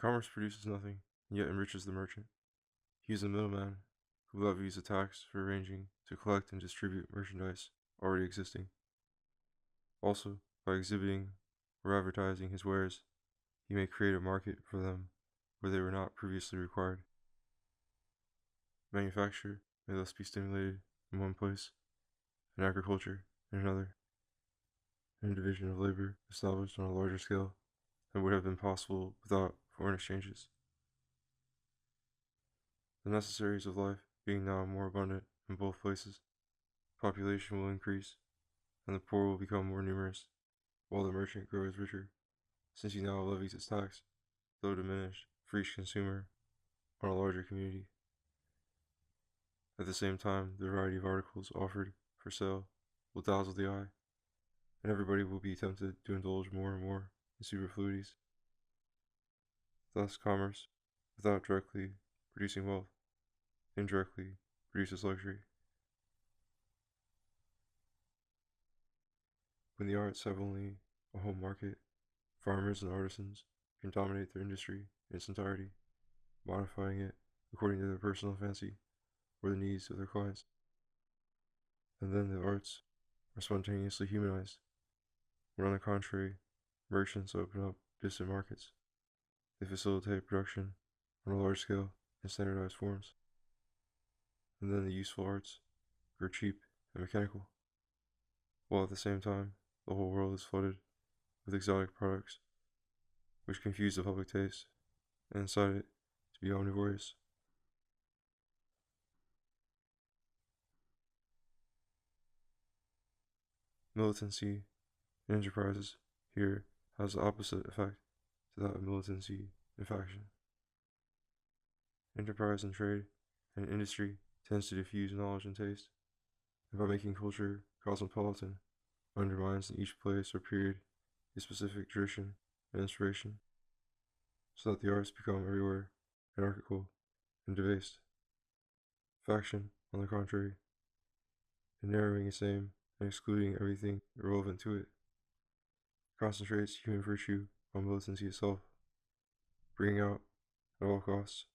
Commerce produces nothing, and yet enriches the merchant. He is a middleman who levies a tax for arranging to collect and distribute merchandise already existing. Also, by exhibiting or advertising his wares, he may create a market for them where they were not previously required. Manufacture may thus be stimulated in one place, and agriculture in another, and a division of labor established on a larger scale than would have been possible without foreign exchanges. The necessaries of life being now more abundant in both places, population will increase, and the poor will become more numerous, while the merchant grows richer, since he now levies its tax, though diminished, for each consumer on a larger community. At the same time, the variety of articles offered for sale will dazzle the eye, and everybody will be tempted to indulge more and more in superfluities. Thus, commerce, without directly producing wealth, indirectly produces luxury. When the arts have only a home market, farmers and artisans can dominate their industry in its entirety, modifying it according to their personal fancy or the needs of their clients. And then the arts are spontaneously humanized, when on the contrary, merchants open up distant markets. They facilitate production on a large scale in standardized forms. And then the useful arts grow cheap and mechanical, while at the same time the whole world is flooded with exotic products which confuse the public taste and incite it to be omnivorous. Militancy in enterprises here has the opposite effect to that of militancy in faction. Enterprise in trade and industry tends to diffuse knowledge and taste, and by making culture cosmopolitan, undermines in each place or period a specific tradition and inspiration, so that the arts become everywhere anarchical and debased. Faction, on the contrary, in narrowing its aim and excluding everything irrelevant to it, concentrates human virtue on militancy itself, bringing out, at all costs,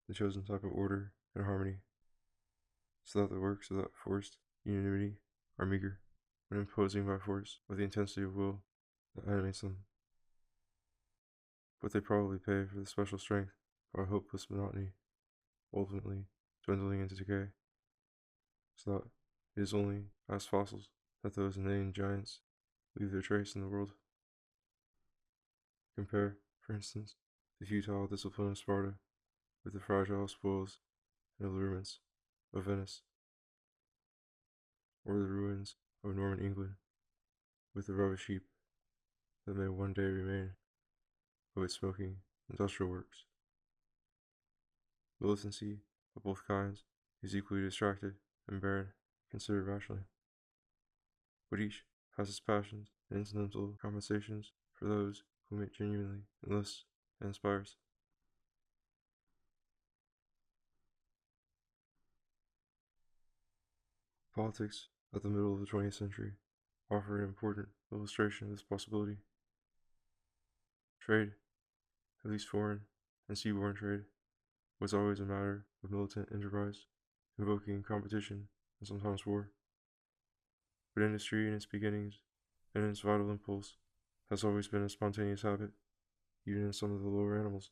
the chosen type of order and harmony, so that the works of that forced unanimity are meager, when imposing by force with the intensity of will that animates them. But they probably pay for the special strength by a hopeless monotony, ultimately dwindling into decay, so that it is only as fossils that those inane giants leave their trace in the world. Compare, for instance, the futile discipline of Sparta with the fragile spoils and allurements of Venice, or the ruins of Norman England with the rubbish heap that may one day remain of its smoking industrial works. Militancy of both kinds is equally distracted and barren, considered rationally, but each has its passions and incidental compensations for those whom it genuinely enlists and inspires. Politics at the middle of the 20th century offer an important illustration of this possibility. Trade, at least foreign and seaborne trade, was always a matter of militant enterprise, invoking competition and sometimes war. But industry in its beginnings and in its vital impulse has always been a spontaneous habit, even in some of the lower animals,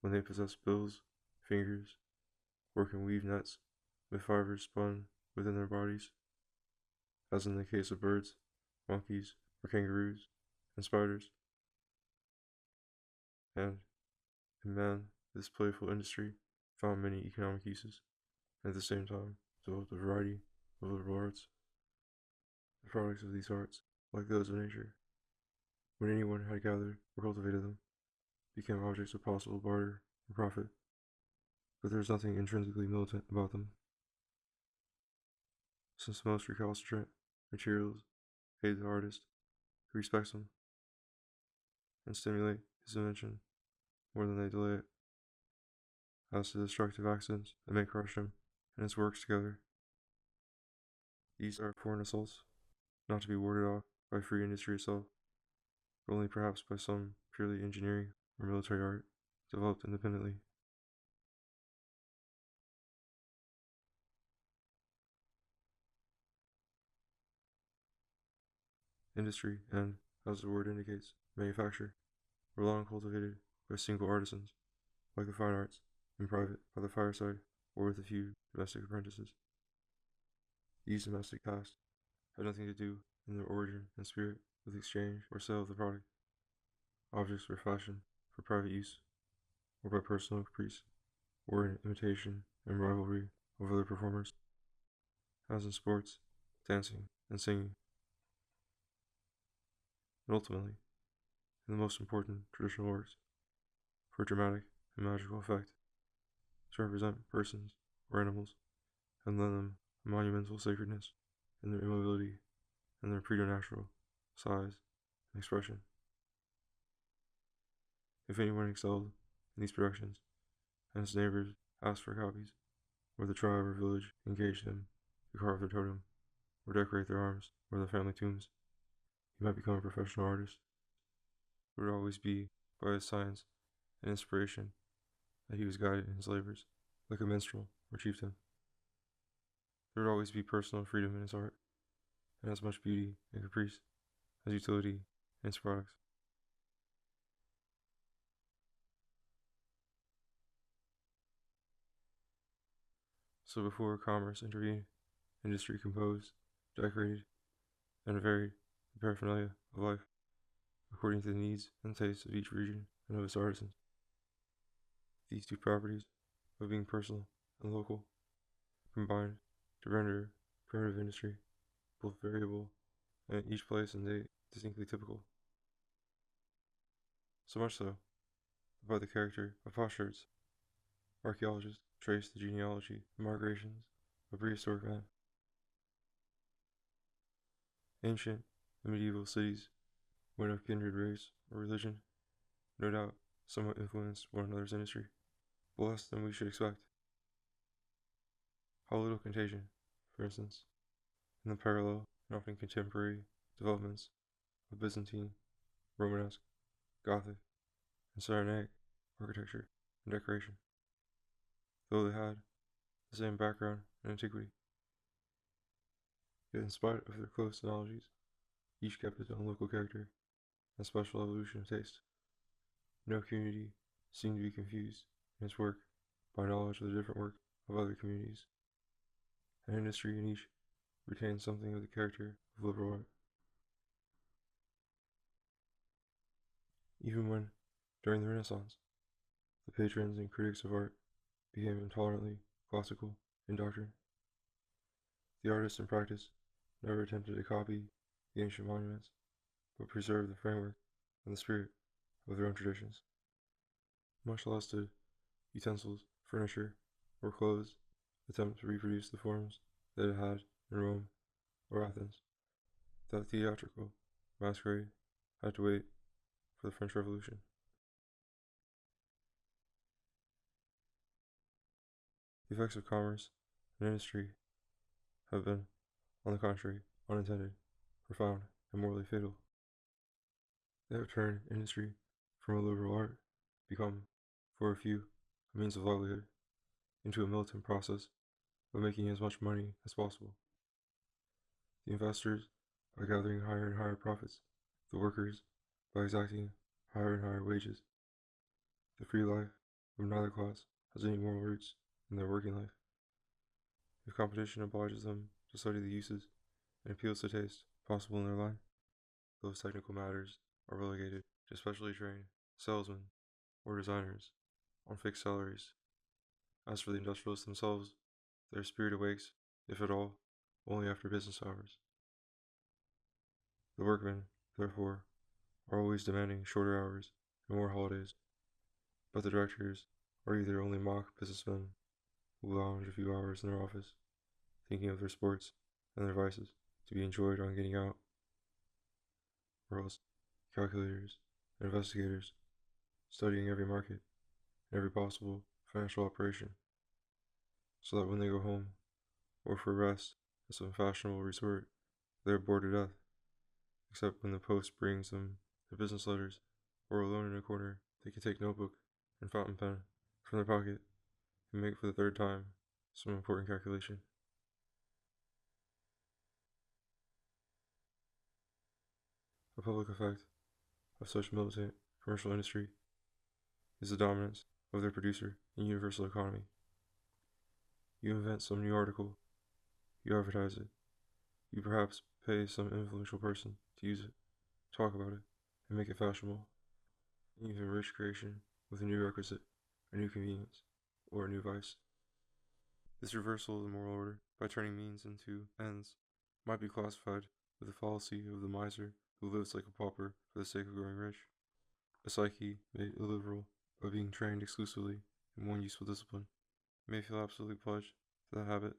when they possess bills, fingers, or can weave nets with fibers spun within their bodies, as in the case of birds, monkeys, or kangaroos, and spiders. And, in man, this playful industry found many economic uses, and at the same time developed a variety of liberal arts. The products of these arts, like those of nature, when anyone had gathered or cultivated them, became objects of possible barter and profit, but there is nothing intrinsically militant about them, since most recalcitrant materials aid the artist who respects them and stimulate his invention more than they delay it, as to destructive accidents that may crush him and his works together. These are foreign assaults, not to be warded off by free industry itself, but only perhaps by some purely engineering or military art. developed independently. Industry and, as the word indicates, manufacture, were long cultivated by single artisans, like the fine arts, in private, by the fireside, or with a few domestic apprentices. These domestic tasks had nothing to do in their origin and spirit with exchange or sale of the product. Objects were fashioned for private use, or by personal caprice, or in imitation and rivalry of other performers, as in sports, dancing, and singing, and ultimately, in the most important traditional works, for dramatic and magical effect, to represent persons or animals, and lend them a monumental sacredness in their immobility and their preternatural size and expression. If anyone excelled in these productions, and his neighbors asked for copies, or the tribe or village engaged him to carve their totem, or decorate their arms or their family tombs, he might become a professional artist. It would always be by his science and inspiration that he was guided in his labors, like a minstrel or chieftain. There would always be personal freedom in his art, and as much beauty and caprice as utility in its products. So before commerce intervened, industry composed, decorated, and varied the paraphernalia of life according to the needs and tastes of each region and of its artisans. These two properties, of being personal and local, combined to render primitive industry both variable and each place and date distinctly typical. So much so that by the character of potsherds, archaeologists trace the genealogy and migrations of prehistoric man. Ancient and medieval cities, when of kindred race or religion, no doubt somewhat influenced one another's industry, but less than we should expect. How little contagion, for instance, in the parallel and often contemporary developments of Byzantine, Romanesque, Gothic, and Saracenic architecture and decoration, though they had the same background and antiquity. Yet in spite of their close analogies, each kept its own local character and special evolution of taste. No community seemed to be confused in its work by knowledge of the different work of other communities, and industry in each retained something of the character of liberal art. Even when, during the Renaissance, the patrons and critics of art became intolerantly classical in doctrine, the artists in practice never attempted to copy the ancient monuments, but preserved the framework and the spirit of their own traditions. Much less did utensils, furniture, or clothes attempt to reproduce the forms that it had in Rome or Athens. That theatrical masquerade had to wait for the French Revolution. The effects of commerce and industry have been, on the contrary, unintended, profound, and morally fatal. They have turned industry from a liberal art, become, for a few, a means of livelihood, into a militant process of making as much money as possible. The investors by gathering higher and higher profits, the workers by exacting higher and higher wages. The free life of neither class has any moral roots in their working life. If competition obliges them to study the uses and appeals to taste possible in their line, those technical matters are relegated to specially trained salesmen or designers on fixed salaries. As for the industrialists themselves, their spirit awakes, if at all, only after business hours. The workmen, therefore, are always demanding shorter hours and more holidays, but the directors are either only mock businessmen who lounge a few hours in their office, thinking of their sports and their vices to be enjoyed on getting out, or else calculators and investigators studying every market and every possible financial operation, so that when they go home or for rest at some fashionable resort, they are bored to death, except when the post brings them their business letters, or alone in a corner they can take notebook and fountain pen from their pocket and make for the third time some important calculation. A public effect of such militant commercial industry is the dominance of their producer in universal economy. You invent some new article, you advertise it, you perhaps pay some influential person to use it, talk about it, and make it fashionable. You even enrich creation with a new requisite, a new convenience, or a new vice. This reversal of the moral order, by turning means into ends, might be classified with the fallacy of the miser who lives like a pauper for the sake of growing rich. A psyche made illiberal by being trained exclusively in one useful discipline may feel absolutely pledged to that habit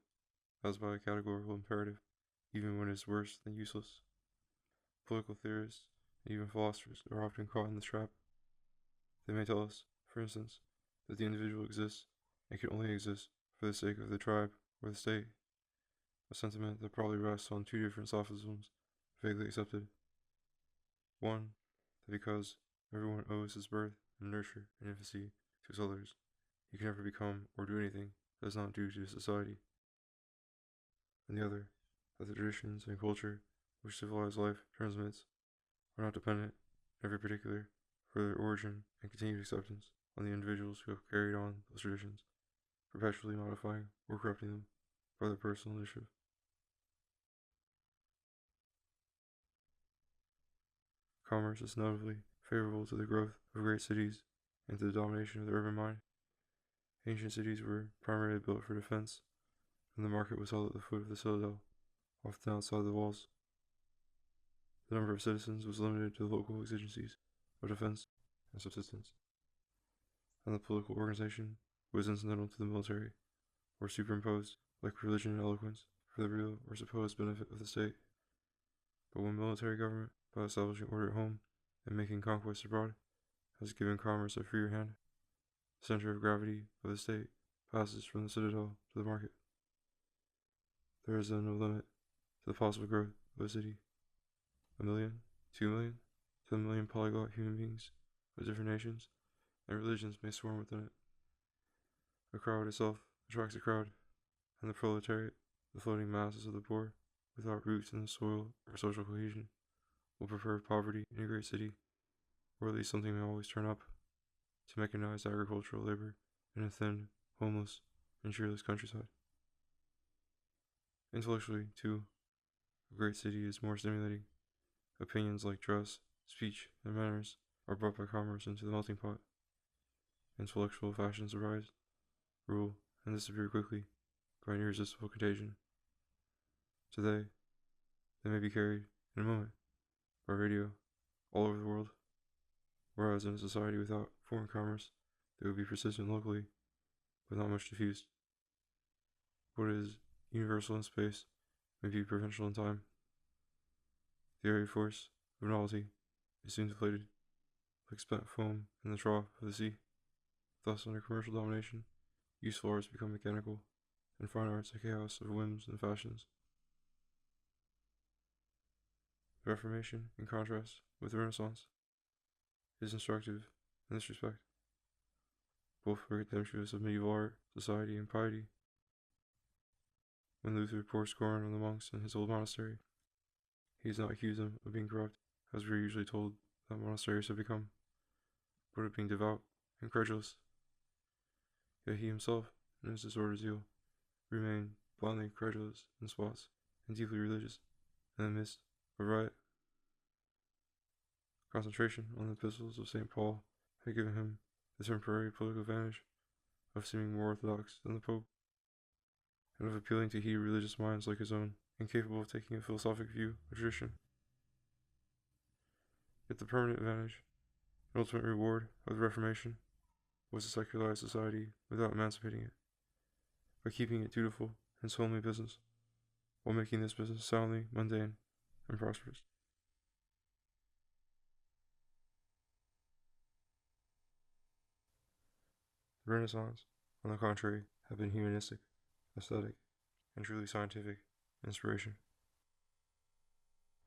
as by a categorical imperative, even when it is worse than useless. Political theorists and even philosophers are often caught in this trap. They may tell us, for instance, that the individual exists and can only exist for the sake of the tribe or the state, a sentiment that probably rests on two different sophisms vaguely accepted. One, that because everyone owes his birth and nurture and infancy to his others, he can never become or do anything that is not due to society. And the other, that the traditions and culture which civilized life transmits are not dependent, in every particular, for their origin and continued acceptance on the individuals who have carried on those traditions, perpetually modifying or corrupting them by their personal initiative. Commerce is notably favorable to the growth of great cities and to the domination of the urban mind. Ancient cities were primarily built for defense, and the market was held at the foot of the citadel, often outside the walls. The number of citizens was limited to the local exigencies of defense and subsistence, and the political organization was incidental to the military, or superimposed, like religion and eloquence, for the real or supposed benefit of the state. But when military government, by establishing order at home and making conquests abroad, has given commerce a freer hand, the center of gravity of the state passes from the citadel to the market. There is then no limit to the possible growth of a city. 1,000,000, 2,000,000, 10,000,000 polyglot human beings of different nations and religions may swarm within it. A crowd itself attracts a crowd, and the proletariat, the floating masses of the poor, without roots in the soil or social cohesion, will prefer poverty in a great city, or at least something may always turn up, to mechanized agricultural labor in a thin, homeless, and cheerless countryside. Intellectually, too, a great city is more stimulating. Opinions like dress, speech, and manners are brought by commerce into the melting pot. Intellectual fashions arise, rule, and disappear quickly by an irresistible contagion. Today, they may be carried, in a moment, by radio, all over the world, whereas in a society without foreign commerce, they would be persistent locally, but not much diffused. What is universal in space may be provincial in time. The area force of novelty is soon deflated, like spent foam in the trough of the sea. Thus, under commercial domination, useful arts become mechanical, and fine arts a chaos of whims and fashions. The Reformation, in contrast with the Renaissance, is instructive in this respect. Both were contemptuous of medieval art, society, and piety. When Luther poured scorn on the monks in his old monastery, he does not accuse them of being corrupt, as we are usually told that monasteries have become, but of being devout and credulous. Yet he himself, in his disordered zeal, remained blindly credulous in spots and deeply religious in the midst of riot. Concentration on the epistles of St. Paul had given him the temporary political advantage of seeming more orthodox than the Pope, and of appealing to heated religious minds like his own, incapable of taking a philosophic view of tradition. Yet the permanent advantage and ultimate reward of the Reformation was to secularize society without emancipating it, by keeping it dutiful in its homely business, while making this business soundly mundane and prosperous. The Renaissance, on the contrary, had been humanistic, aesthetic, and truly scientific inspiration.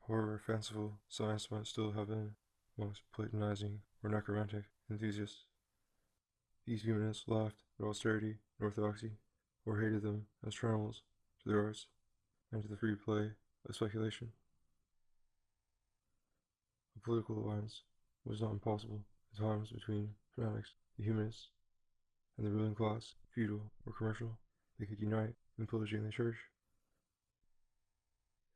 However fanciful science might still have been amongst Platonizing or necromantic enthusiasts, These humanists laughed at austerity and orthodoxy, or hated them as trammels to their arts and to the free play of speculation. A political alliance was not impossible at times between fanatics, the humanists, and the ruling class, feudal or commercial. They could unite in pillaging the church.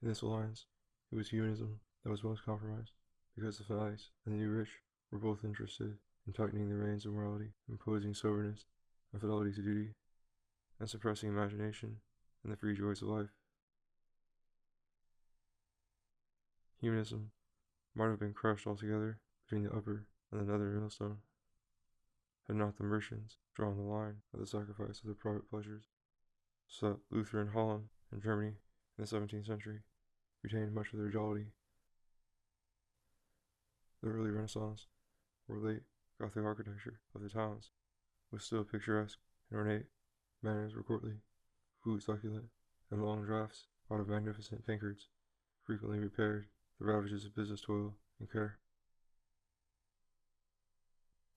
In this alliance, it was humanism that was most compromised, because the fanatics and the new rich were both interested in tightening the reins of morality, imposing soberness and fidelity to duty, and suppressing imagination and the free joys of life. Humanism might have been crushed altogether between the upper and the nether millstone, had not the merchants drawn the line at the sacrifice of their private pleasures, so that Luther in Holland and Germany in the 17th century retained much of their jollity. The early Renaissance or late Gothic architecture of the towns was still picturesque and ornate, manners were courtly, food succulent, and long draughts out of magnificent tankards frequently repaired the ravages of business toil and care.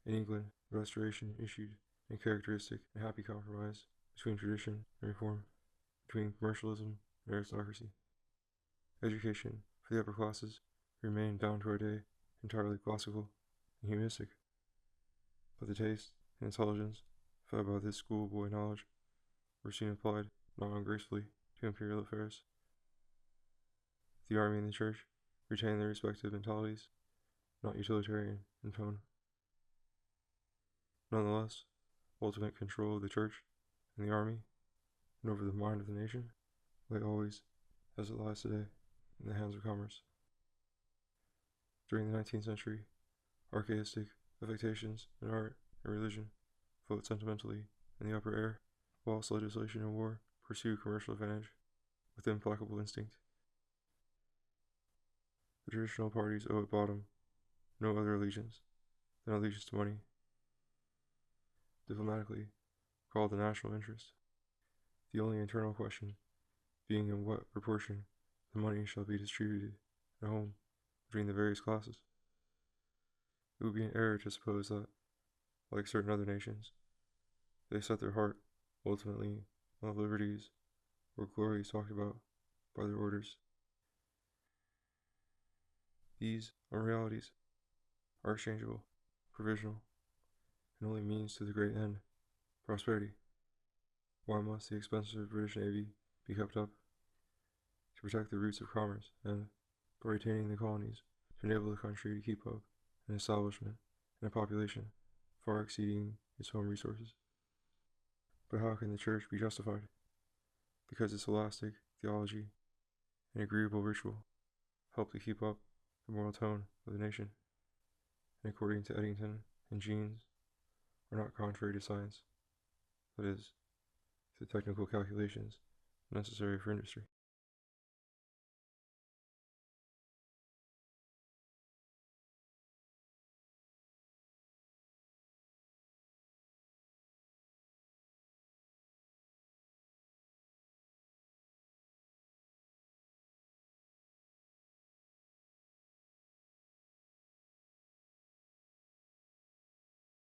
In England, the Restoration issued a characteristic and happy compromise between tradition and reform, between commercialism and aristocracy. Education for the upper classes remained down to our day entirely classical and humanistic, but the taste and intelligence fed by this schoolboy knowledge were soon applied not ungracefully to imperial affairs. The army and the church retained their respective mentalities, not utilitarian in tone. Nonetheless, ultimate control of the church and the army, and over the mind of the nation, lay always, as it lies today, in the hands of commerce. During the 19th century, archaistic affectations in art and religion float sentimentally in the upper air, whilst legislation and war pursue commercial advantage with implacable instinct. The traditional parties owe at bottom no other allegiance than allegiance to money, diplomatically called the national interest, the only internal question being in what proportion the money shall be distributed at home between the various classes. It would be an error to suppose that, like certain other nations, they set their heart ultimately on the liberties or glories talked about by their orders. These unrealities are exchangeable, provisional, and only means to the great end, prosperity. Why must the expensive British Navy be kept up? To protect the roots of commerce and, by retaining the colonies, to enable the country to keep up an establishment and a population far exceeding its own resources. But how can the church be justified? Because its elastic theology and agreeable ritual help to keep up the moral tone of the nation, and according to Eddington and Jeans, are not contrary to science, that is, to the technical calculations necessary for industry.